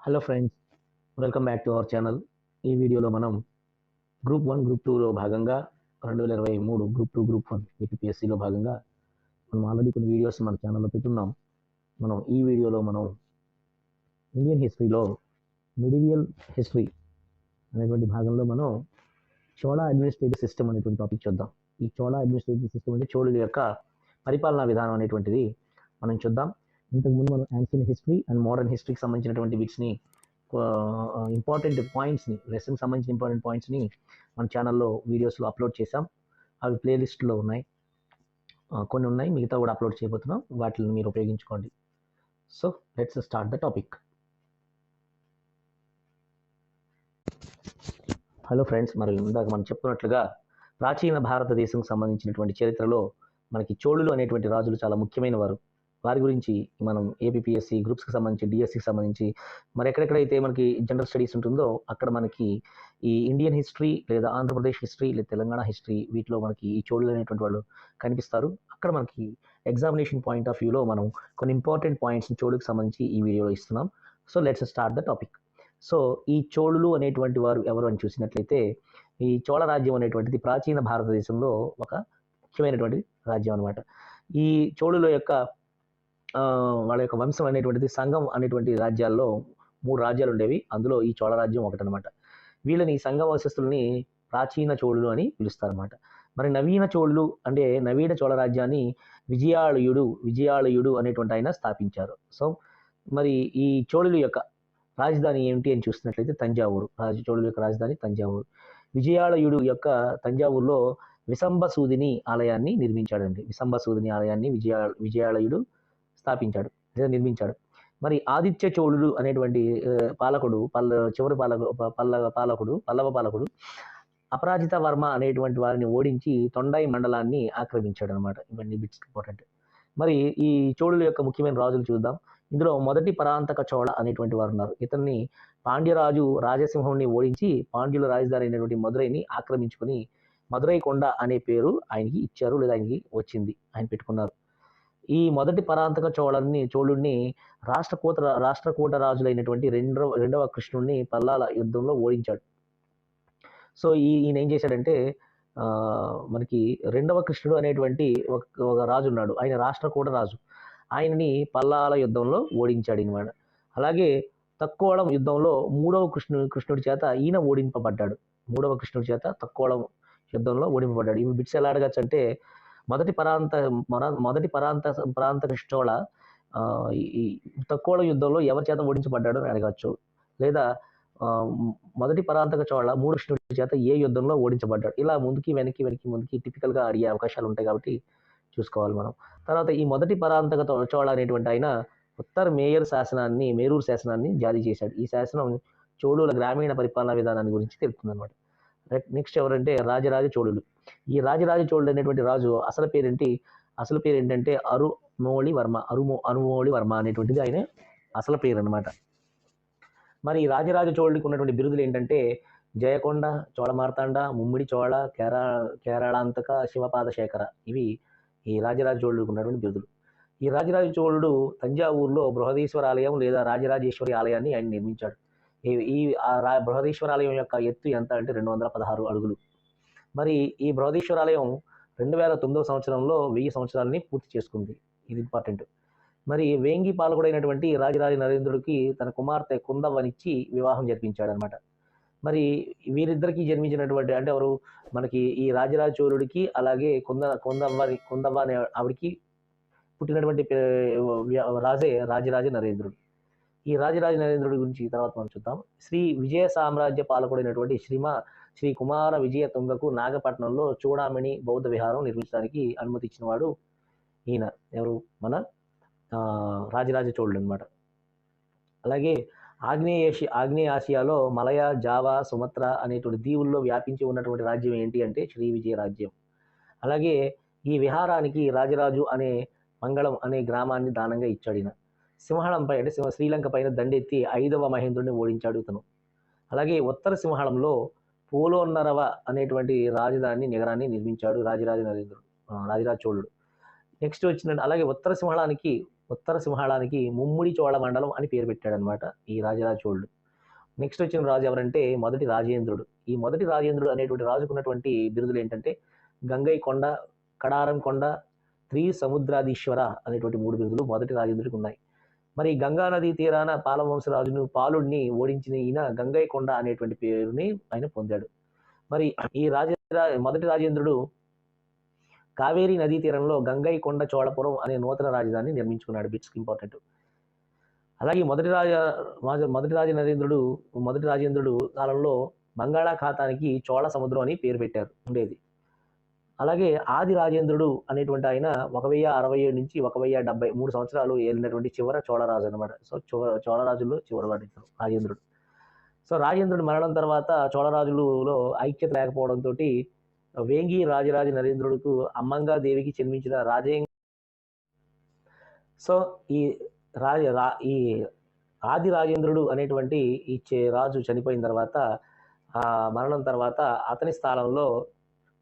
Hello friends, welcome back to our channel. ఈ వీడియోలో మనం గ్రూప్ 1, గ్రూప్ 2లో భాగంగా 2023 గ్రూప్ 2, గ్రూప్ 1 ఏపీఎస్సిలో భాగంగా మనం ఆల్రెడీ కొన్ని వీడియోస్ మన ఛానల్లో పెట్టున్నాం. ఈ వీడియోలో మనం ఇండియన్ హిస్టరీలో మిడివియల్ హిస్టరీ అనేటువంటి భాగంలో మనం చోళా అడ్మినిస్ట్రేటివ్ సిస్టమ్ అనేటువంటి టాపిక్ చూద్దాం. ఈ చోళా అడ్మినిస్ట్రేటివ్ సిస్టమ్ అంటే చోళుల యొక్క పరిపాలనా విధానం అనేటువంటిది మనం చూద్దాం. ఇంతకుముందు మనం యాన్షియన్ హిస్టరీ అండ్ మోడర్న్ హిస్టరీకి సంబంధించినటువంటి వీటిని ఇంపార్టెంట్ పాయింట్స్ని, లెసన్కి సంబంధించిన ఇంపార్టెంట్ పాయింట్స్ని మన ఛానల్లో వీడియోస్లో అప్లోడ్ చేసాం. అవి ప్లేలిస్ట్లో ఉన్నాయి, కొన్ని ఉన్నాయి, మిగతా కూడా అప్లోడ్ చేయబోతున్నాం. వాటిని మీరు ఉపయోగించుకోండి. So let's start the topic. Hello friends, మరి ఇందాక మనం చెప్పుకున్నట్లుగా ప్రాచీన భారతదేశంకి సంబంధించినటువంటి చరిత్రలో మనకి చోళులు అనేటువంటి రాజులు చాలా ముఖ్యమైన వారు. వారి గురించి మనం ఏపీఎస్సి గ్రూప్స్కి సంబంధించి, డిఎస్సికి సంబంధించి, మరి ఎక్కడెక్కడైతే మనకి జనరల్ స్టడీస్ ఉంటుందో అక్కడ మనకి ఈ ఇండియన్ హిస్టరీ లేదా ఆంధ్రప్రదేశ్ హిస్టరీ లేదా తెలంగాణ హిస్టరీ వీటిలో మనకి ఈ చోళులు అనేటువంటి వాళ్ళు కనిపిస్తారు. అక్కడ మనకి ఎగ్జామినేషన్ పాయింట్ ఆఫ్ వ్యూలో మనం కొన్ని ఇంపార్టెంట్ పాయింట్స్ని చోళులకు సంబంధించి ఈ వీడియోలో ఇస్తున్నాం. So let's start the topic. So ఈ చోళులు అనేటువంటి వారు ఎవరు అని చూసినట్లయితే, ఈ చోళ రాజ్యం అనేటువంటిది ప్రాచీన భారతదేశంలో ఒక ముఖ్యమైనటువంటి రాజ్యం అనమాట. ఈ చోళుల యొక్క వాళ్ళ యొక్క వంశం అనేటువంటిది సంఘం అనేటువంటి రాజ్యాల్లో 3 రాజ్యాలు ఉండేవి. అందులో ఈ చోళ రాజ్యం ఒకటనమాట. వీళ్ళని సంఘ వంశస్థుల్ని ప్రాచీన చోళులు అని పిలుస్తారన్నమాట. మరి నవీన చోళులు అంటే నవీన చోళ రాజ్యాన్ని విజయాళయుడు అనేటువంటి ఆయన స్థాపించారు. సో మరి ఈ చోళుల యొక్క రాజధాని ఏమిటి అని చూసినట్లయితే తంజావూరు. చోళుల యొక్క రాజధాని తంజావూరు. విజయాళయుడు యొక్క తంజావూరులో విశంబసూదిని ఆలయాన్ని నిర్మించాడండి. విశంబసూదిని ఆలయాన్ని విజయాళయుడు స్థాపించాడు లేదా నిర్మించాడు. మరి ఆదిత్య చోళుడు అనేటువంటి పాలకుడు, పల్లవ పాలకుడు అపరాజిత వర్మ అనేటువంటి వారిని ఓడించి తొండై మండలాన్ని ఆక్రమించాడు అనమాట. ఇవన్నీ బిట్స్ ఇంపార్టెంట్. మరి ఈ చోళుల యొక్క ముఖ్యమైన రాజులు చూద్దాం. ఇందులో మొదటి పరాంతక చోళ అనేటువంటి వారు ఉన్నారు. ఇతన్ని పాండ్యరాజు రాజసింహుని ఓడించి పాండ్యుల రాజధాని అయినటువంటి మదురైని ఆక్రమించుకొని మదురై కొండ అనే పేరు ఆయనకి ఇచ్చారు, లేదా ఆయనకి వచ్చింది, ఆయన పెట్టుకున్నారు. ఈ మొదటి పరాంతక చోళుడిని రాష్ట్రకూట రాజులైనటువంటి రెండవ కృష్ణుడిని పల్లాల యుద్ధంలో ఓడించాడు. సో ఈయన ఏం చేశాడంటే, మనకి రెండవ కృష్ణుడు అనేటువంటి ఒక రాజు ఉన్నాడు. ఆయన రాష్ట్రకూట రాజు. ఆయనని పల్లాల యుద్ధంలో ఓడించాడు అనమాట. అలాగే తక్కువళం యుద్ధంలో మూడవ కృష్ణుడి చేత ఈయన ఓడింపబడ్డాడు. తక్కువళం యుద్ధంలో ఓడింపబడ్డాడు. ఇవి బిట్స్ ఎలా అడగచ్చు అంటే, మొదటి పరాంత చోళ ఈ తక్కువ యుద్ధంలో ఎవరి చేత ఓడించబడ్డాడు అని అడగచ్చు. లేదా మొదటి పరాంతక చోళ మూడు కృష్ణుడి చేత ఏ యుద్ధంలో ఓడించబడ్డాడు. ఇలా ముందుకి టిపికల్గా అడిగే అవకాశాలు ఉంటాయి కాబట్టి చూసుకోవాలి మనం. తర్వాత ఈ మొదటి పరాంతక చోళ అనేటువంటి ఆయన ఉత్తర మేరూరు శాసనాన్ని జారీ చేశాడు. ఈ శాసనం చోళుల గ్రామీణ పరిపాలనా విధానాన్ని గురించి తెలుపుతుంది అనమాట. నెక్స్ట్ ఎవరంటే రాజరాజ చోళులు. ఈ రాజరాజ చోళుడు అనేటువంటి రాజు అసలు పేరు ఏంటంటే అనుమోళి వర్మ అనేటువంటిది ఆయన అసలు పేరు అనమాట. మరి రాజరాజ చోళుడికి ఉన్నటువంటి బిరుదులు ఏంటంటే జయకొండ, చోళ మార్తాండ, ముమ్మిడి చోళ, కేరళాంతక, శివపాద శేఖర. ఇవి ఈ రాజరాజ చోళుడికి ఉన్నటువంటి బిరుదులు. ఈ రాజరాజ చోళుడు తంజావూరులో బృహదీశ్వర ఆలయం లేదా రాజరాజేశ్వరి ఆలయాన్ని ఆయన నిర్మించాడు. ఈ బృహదీశ్వర ఆలయం యొక్క ఎత్తు ఎంత అంటే 216 అడుగులు. మరి ఈ బృహదీశ్వర ఆలయం 2009 సంవత్సరంలో 1000 సంవత్సరాలని పూర్తి చేసుకుంది. ఇది ఇంపార్టెంట్. మరి వేంగి పాలకుడైనటువంటి రాజరాజ నరేంద్రుడికి తన కుమార్తె కుందవ్వనిచ్చి వివాహం జరిపించాడు అనమాట. మరి వీరిద్దరికి జన్మించినటువంటి అంటే ఎవరు మనకి ఈ రాజరాజ చోళుడికి, అలాగే కుందవ్వ అనే ఆవిడికి పుట్టినటువంటి రాజే రాజరాజ నరేంద్రుడు. ఈ రాజరాజ నరేంద్రుడి గురించి తర్వాత మనం చూద్దాం. శ్రీ విజయ సామ్రాజ్య పాలకుడైనటువంటి శ్రీ కుమార విజయ తుంగకు నాగపట్నంలో చూడామణి బౌద్ధ విహారం నిర్మించడానికి అనుమతి ఇచ్చినవాడు ఈయన. ఎవరు? మన రాజరాజ చోళుడు అనమాట. అలాగే ఆగ్నేయ ఆసియాలో మలయ, జావా, సుమత్ర అనేటువంటి దీవుల్లో వ్యాపించి ఉన్నటువంటి రాజ్యం ఏంటి అంటే శ్రీ విజయ రాజ్యం. అలాగే ఈ విహారానికి రాజరాజు అనే మంగళం అనే గ్రామాన్ని దానంగా ఇచ్చాడు ఈయన. సింహళంపై అంటే శ్రీలంక పైన దండెత్తి 5వ మహేంద్రుడిని ఓడించాడు ఇతను. అలాగే ఉత్తర సింహళంలో పోలోన్నరవ అనేటువంటి నగరాన్ని నిర్మించాడు రాజరాజ చోళుడు. నెక్స్ట్ వచ్చిన అలాగే ఉత్తర సింహళానికి ఉత్తర సింహళానికి ముమ్మిడి చోళ మండలం అని పేరు పెట్టాడనమాట ఈ రాజరాజ చోళుడు. నెక్స్ట్ వచ్చిన రాజు ఎవరంటే మొదటి రాజేంద్రుడు. ఈ మొదటి రాజేంద్రుడు అనేటువంటి రాజుకున్నటువంటి బిరుదులు ఏంటంటే గంగై కొండ, కడారం కొండ, సముద్రాధీశ్వర అనేటువంటి 3 బిరుదులు మొదటి రాజేంద్రుడికి ఉన్నాయి. మరి గంగా నదీ తీరాన పాలవంశరాజును పాలుడిని ఓడించిన ఈయన గంగై కొండ అనేటువంటి పేరుని ఆయన పొందాడు. మరి ఈ మొదటి రాజేంద్రుడు కావేరీ నదీ తీరంలో గంగై కొండ చోళపురం అనే నూతన రాజధాని నిర్మించుకున్నాడు. Bits important. అలాగే మొదటి రాజేంద్రుడు కాలంలో బంగాళాఖాతానికి చోళ సముద్రం అని పేరు పెట్టారు ఉండేది. అలాగే ఆది రాజేంద్రుడు అనేటువంటి ఆయన 1067 నుంచి 1070 3 సంవత్సరాలు ఏలినటువంటి చివర చోళరాజు అనమాట. సో చోళరాజుల్లో చివరివాడు రాజేంద్రుడు. సో రాజేంద్రుడు మరణం తర్వాత చోళరాజులలో ఐక్యత లేకపోవడంతో వేంగి రాజరాజ నరేంద్రుడుకు అమ్మంగా దేవికి జన్మించిన సో ఈ ఈ ఆది రాజేంద్రుడు అనేటువంటి ఈ రాజు చనిపోయిన తర్వాత మరణం తర్వాత అతని స్థానంలో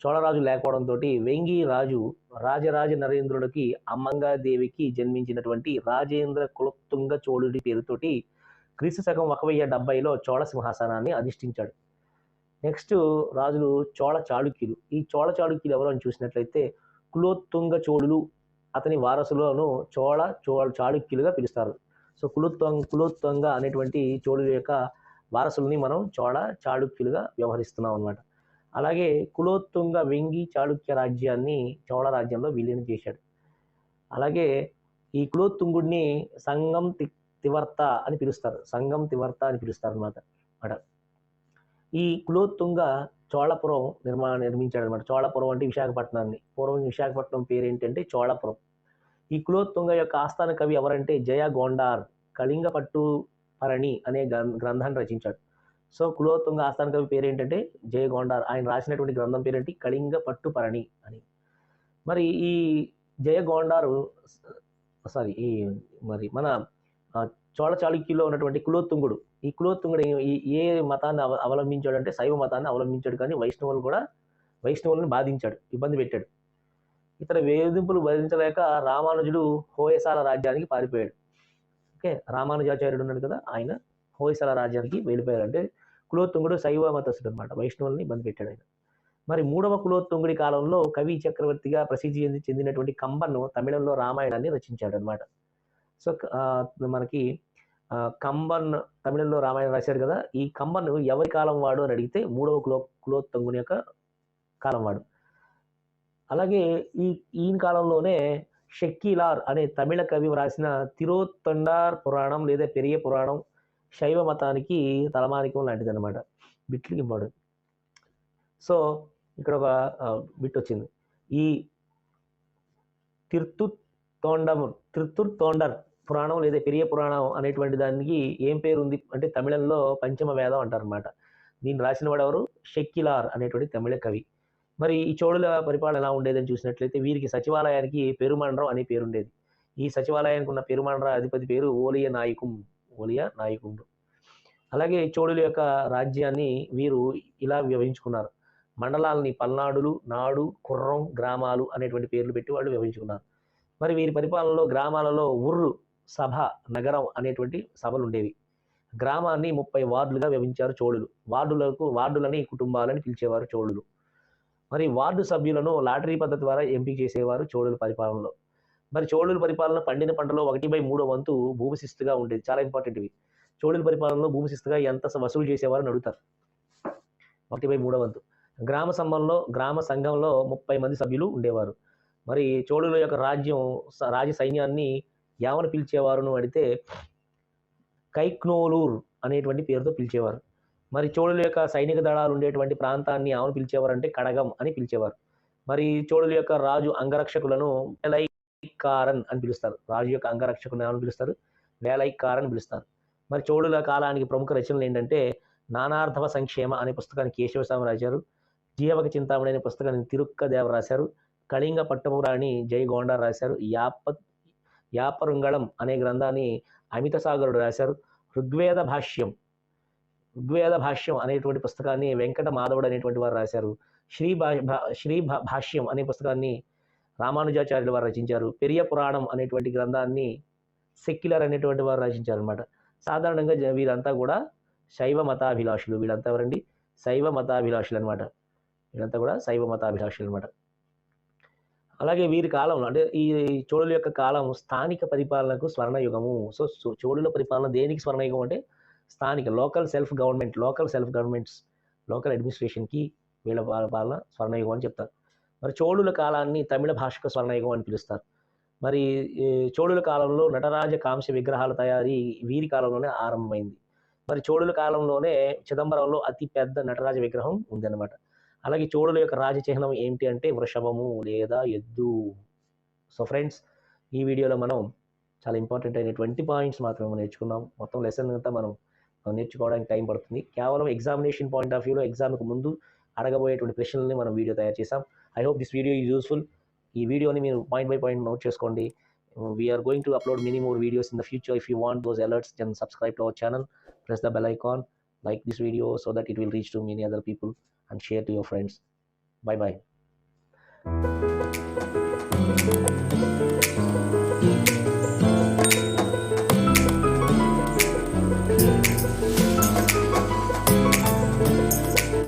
చోళరాజు లేకపోవడంతో వేంగి రాజు రాజరాజ నరేంద్రుడికి అమ్మంగా దేవికి జన్మించినటువంటి రాజేంద్ర కులతుంగ చోళుడి పేరుతోటి క్రీస్తు శకం 1070లో చోళ సింహాసనాన్ని అధిష్ఠించాడు. నెక్స్ట్ రాజులు చోళ చాళుక్యులు. ఈ చోళ చాళుక్యులు ఎవరు అని చూసినట్లయితే కులోత్తుంగ చోళులు అతని వారసులను చాళుక్యులుగా పిలుస్తారు. సో కులోత్తుంగ అనేటువంటి చోళుల యొక్క వారసుల్ని మనం చోళ చాళుక్యులుగా వ్యవహరిస్తున్నాం అన్నమాట. అలాగే కులోత్తుంగ వెంగి చాళుక్య రాజ్యాన్ని చోళ రాజ్యంలో విలీనం చేశాడు. అలాగే ఈ కులోత్తుంగుడిని సంగం తివర్త అని పిలుస్తారు అన్నమాట. ఈ కులోత్తుంగ చోళపురం నిర్మించాడు అనమాట. చోళపురం అంటే విశాఖపట్నాన్ని. పూర్వం విశాఖపట్నం పేరు ఏంటంటే చోళపురం. ఈ కులోత్తుంగ యొక్క ఆస్థాన కవి ఎవరంటే జయ గోండార్ కళింగ పట్టు పరణి అనే గ్రంథాన్ని రచించాడు. సో కులోత్తుంగ ఆస్థాన కవి పేరు ఏంటంటే జయ గోండార్. ఆయన రాసినటువంటి గ్రంథం పేరేంటి కళింగ పట్టు పరణి అని. మరి ఈ జయ గోండారు మరి మన చోళ చాళుక్యుల్లో ఉన్నటువంటి కులోత్తుంగుడు. ఈ కులోత్తుంగుడు ఏ మతాన్ని అవలంబించాడు అంటే శైవ మతాన్ని అవలంబించాడు. కానీ వైష్ణవులను బాధించాడు, ఇబ్బంది పెట్టాడు. ఇతర వేధింపులు భరించలేక రామానుజుడు హోయసాల రాజ్యానికి పారిపోయాడు. ఓకే, రామానుజాచార్యుడు ఉన్నాడు కదా, ఆయన హోయసాల రాజ్యానికి వెళ్ళిపోయాడు. అంటే కులోత్తుంగుడు శైవ మతస్థుడు అనమాట, వైష్ణవుల్ని ఇబ్బంది పెట్టాడు ఆయన. మరి 3వ కులోత్తుంగుడి కాలంలో కవి చక్రవర్తిగా ప్రసిద్ధి చెందినటువంటి కంబన్ను తమిళంలో రామాయణాన్ని రచించాడు అనమాట. సో మనకి కంబన్ తమిళంలో రామాయణం రాశాడు కదా. ఈ కంబన్ ఎవరి కాలం వాడు అని అడిగితే 3వ కులోత్తుంగుని యొక్క కాలం వాడు. అలాగే ఈయన కాలంలోనే షెక్కిలార్ అనే తమిళ కవి వ్రాసిన తిరోత్తొండార్ పురాణం లేదా పెరియ పురాణం శైవ మతానికి తలమానికం లాంటిది అనమాట. బిట్లకి ఇంపార్టెంట్. సో ఇక్కడ ఒక బిట్ వచ్చింది. ఈ తిరుత్తొండర్ పురాణం లేదా పెరియ పురాణం అనేటువంటి దానికి ఏం పేరు ఉంది అంటే తమిళంలో పంచమ వేదం అంటారు అనమాట. దీన్ని రాసిన వాడు ఎవరు? షెక్కిలార్ అనేటువంటి తమిళ కవి. మరి ఈ చోళుల పరిపాలన ఎలా ఉండేదని చూసినట్లయితే వీరికి సచివాలయానికి పెరుమండ్రం అనే పేరు ఉండేది. ఈ సచివాలయానికి ఉన్న పెరుమండ్ర అధిపతి పేరు ఓలియ నాయకుండు. అలాగే చోళుల యొక్క రాజ్యాన్ని వీరు ఇలా విభజించుకున్నారు. మండలాలని పల్నాడులు, నాడు, కుర్రం, గ్రామాలు అనేటువంటి పేర్లు పెట్టి వాళ్ళు విభజించుకున్నారు. మరి వీరి పరిపాలనలో గ్రామాలలో ఊర్లు, సభ, నగరం అనేటువంటి సభలు ఉండేవి. గ్రామాన్ని 30 వార్డులుగా విభజించారు చోళులు. వార్డులని కుటుంబాలని పిలిచేవారు చోళులు. మరి వార్డు సభ్యులను లాటరీ పద్ధతి ద్వారా ఎంపిక చేసేవారు చోళుల పరిపాలనలో. మరి చోళుల పరిపాలన పండిన పంటలో 1/3 వంతు భూమిశిస్తుగా ఉండేది. చాలా ఇంపార్టెంట్ ఇవి. చోళుల పరిపాలనలో భూమిశిస్తుగా ఎంత వసూలు చేసేవారని అడుగుతారు. 1/3 వంతు. గ్రామ సంఘంలో 30 మంది సభ్యులు ఉండేవారు. మరి చోళుల యొక్క రాజ సైన్యాన్ని ఏమని పిలిచేవారును అడిగితే కైక్నోలూర్ అనేటువంటి పేరుతో పిలిచేవారు. మరి చోళుల యొక్క సైనిక దళాలు ఉండేటువంటి ప్రాంతాన్ని ఏమని పిలిచేవారంటే కడగం అని పిలిచేవారు. మరి చోళుల యొక్క రాజు అంగరక్షకులను వేలైకారన్ అని పిలుస్తారు. రాజు యొక్క అంగరక్షకులను ఏమని పిలుస్తారు? వేలైకారన్ అని పిలుస్తారు. మరి చోళుల కాలానికి ప్రముఖ రచనలు ఏంటంటే నానార్థవ సంక్షేమ అనే పుస్తకాన్ని కేశవస్వామి రాశారు. జీవక చింతామణి అనే పుస్తకాన్ని తిరుక్కదేవ రాశారు. కళింగ పట్టపురాణి జై గోండార్ రాశారు. యాపరుంగళం అనే గ్రంథాన్ని అమిత సాగరుడు రాశారు. ఋగ్వేద భాష్యం అనేటువంటి పుస్తకాన్ని వెంకట మాధవుడు అనేటువంటి వారు రాశారు. శ్రీ భాష్యం అనే పుస్తకాన్ని రామానుజాచార్యుల వారు రచించారు. పెరియ పురాణం అనేటువంటి గ్రంథాన్ని సెక్యులర్ అనేటువంటి వారు రచించారనమాట. సాధారణంగా వీరంతా కూడా శైవ మతాభిలాషులు. వీళ్ళంతా ఎవరండి? శైవ మతాభిలాషులు అనమాట. వీళ్ళంతా కూడా శైవ మతాభిలాషులు అనమాట. అలాగే వీరి కాలంలో అంటే ఈ చోళుల యొక్క కాలం స్థానిక పరిపాలనకు స్వర్ణయుగము. సో చోళుల పరిపాలన దేనికి స్వర్ణయుగం అంటే స్థానిక లోకల్ సెల్ఫ్ గవర్నమెంట్స్, లోకల్ అడ్మినిస్ట్రేషన్కి వీళ్ళ పాలన స్వర్ణయుగం అని చెప్తారు. మరి చోళుల కాలాన్ని తమిళ భాషకు స్వర్ణయుగం అని పిలుస్తారు. మరి చోళుల కాలంలో నటరాజ కాంస్య విగ్రహాల తయారీ వీరి కాలంలోనే ఆరంభమైంది. మరి చోళుల కాలంలోనే చిదంబరంలో అతి పెద్ద నటరాజ విగ్రహం ఉందన్నమాట. అలాగే చోళుల యొక్క రాజ చిహ్నం ఏంటి అంటే వృషభము లేదా ఎద్దు. సో ఫ్రెండ్స్, ఈ వీడియోలో మనం చాలా ఇంపార్టెంట్ అయిన 20 పాయింట్స్ మాత్రమే నేర్చుకున్నాం. మొత్తం లెసన్ అంతా మనం నేర్చుకోవడానికి టైం పడుతుంది. కేవలం ఎగ్జామినేషన్ పాయింట్ ఆఫ్ వ్యూలో ఎగ్జామ్కి ముందు అడగబోయేటువంటి ప్రశ్నలని మనం వీడియో తయారు చేసాం. I hope this video is useful. ఈ వీడియోని మీరు పాయింట్ బై పాయింట్ నోట్ చేసుకోండి. We're going to upload many more videos in the future. If you want those alerts, then subscribe to our channel, press the bell icon, like this video so that it will reach to many other people, and share to your friends. Bye bye.